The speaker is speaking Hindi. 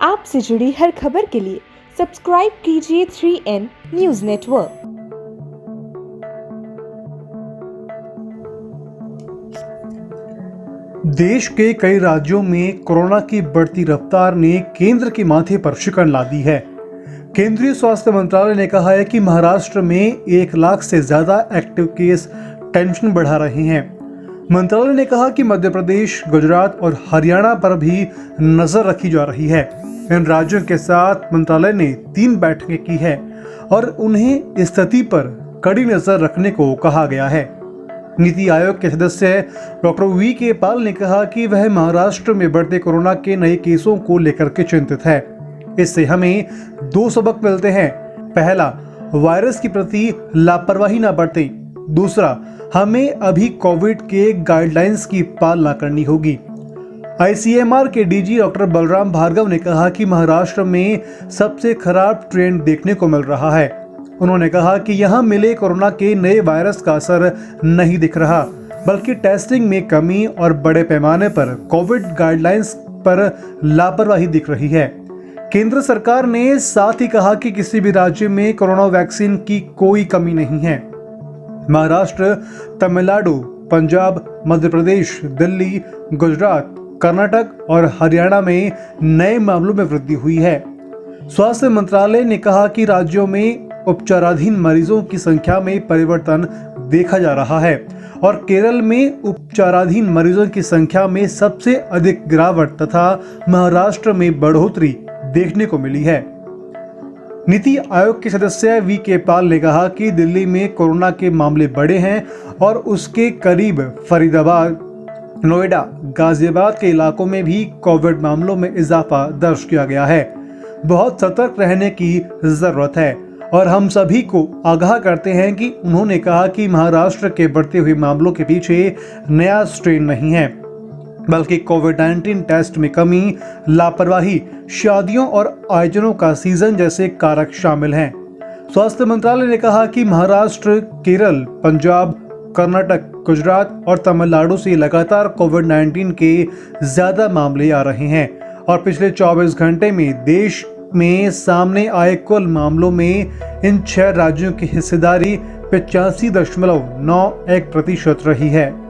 आपसे जुड़ी हर खबर के लिए सब्सक्राइब कीजिए 3N न्यूज़ नेटवर्क। देश के कई राज्यों में कोरोना की बढ़ती रफ्तार ने केंद्र के माथे पर शिकन ला दी है। केंद्रीय स्वास्थ्य मंत्रालय ने कहा है कि महाराष्ट्र में 1 लाख से ज्यादा एक्टिव केस टेंशन बढ़ा रहे हैं। मंत्रालय ने कहा कि मध्य प्रदेश, गुजरात और हरियाणा पर भी नजर रखी जा रही है। इन राज्यों के साथ मंत्रालय ने 3 बैठकें की है और उन्हें स्थिति पर कड़ी नजर रखने को कहा गया है। नीति आयोग के सदस्य डॉक्टर वी के पाल ने कहा कि वह महाराष्ट्र में बढ़ते कोरोना के नए केसों को लेकर के चिंतित है। इससे हमें 2 सबक मिलते हैं। पहला, वायरस के प्रति लापरवाही न बरतें। दूसरा, हमें अभी कोविड के गाइडलाइंस की पालना करनी होगी। आईसीएमआर के डीजी डॉक्टर बलराम भार्गव ने कहा कि महाराष्ट्र में सबसे खराब ट्रेंड देखने को मिल रहा है। उन्होंने कहा कि यहां मिले कोरोना के नए वायरस का असर नहीं दिख रहा, बल्कि टेस्टिंग में कमी और बड़े पैमाने पर कोविड गाइडलाइंस पर लापरवाही दिख रही है। केंद्र सरकार ने साथ ही कहा कि किसी भी राज्य में कोरोना वैक्सीन की कोई कमी नहीं है। महाराष्ट्र, तमिलनाडु, पंजाब, मध्य प्रदेश, दिल्ली, गुजरात, कर्नाटक और हरियाणा में नए मामलों में वृद्धि हुई है। स्वास्थ्य मंत्रालय ने कहा कि राज्यों में उपचाराधीन मरीजों की संख्या में परिवर्तन देखा जा रहा है और केरल में उपचाराधीन मरीजों की संख्या में सबसे अधिक गिरावट तथा महाराष्ट्र में बढ़ोतरी देखने को मिली है। नीति आयोग के सदस्य वी के पाल ने कहा कि दिल्ली में कोरोना के मामले बढ़े हैं और उसके करीब फरीदाबाद, नोएडा, गाजियाबाद के इलाकों में भी कोविड मामलों में इजाफा दर्ज किया गया है। बहुत सतर्क रहने की जरूरत है और हम सभी को आगाह करते हैं कि उन्होंने कहा कि महाराष्ट्र के बढ़ते हुए मामलों के पीछे नया स्ट्रेन नहीं है, बल्कि कोविड-19 टेस्ट में कमी, लापरवाही, शादियों और आयोजनों का सीजन जैसे कारक शामिल हैं। स्वास्थ्य मंत्रालय ने कहा कि महाराष्ट्र, केरल, पंजाब, कर्नाटक, गुजरात और तमिलनाडु से लगातार कोविड-19 के ज्यादा मामले आ रहे हैं और पिछले 24 घंटे में देश में सामने आए कुल मामलों में इन 6 राज्यों की हिस्सेदारी 85.91% रही है।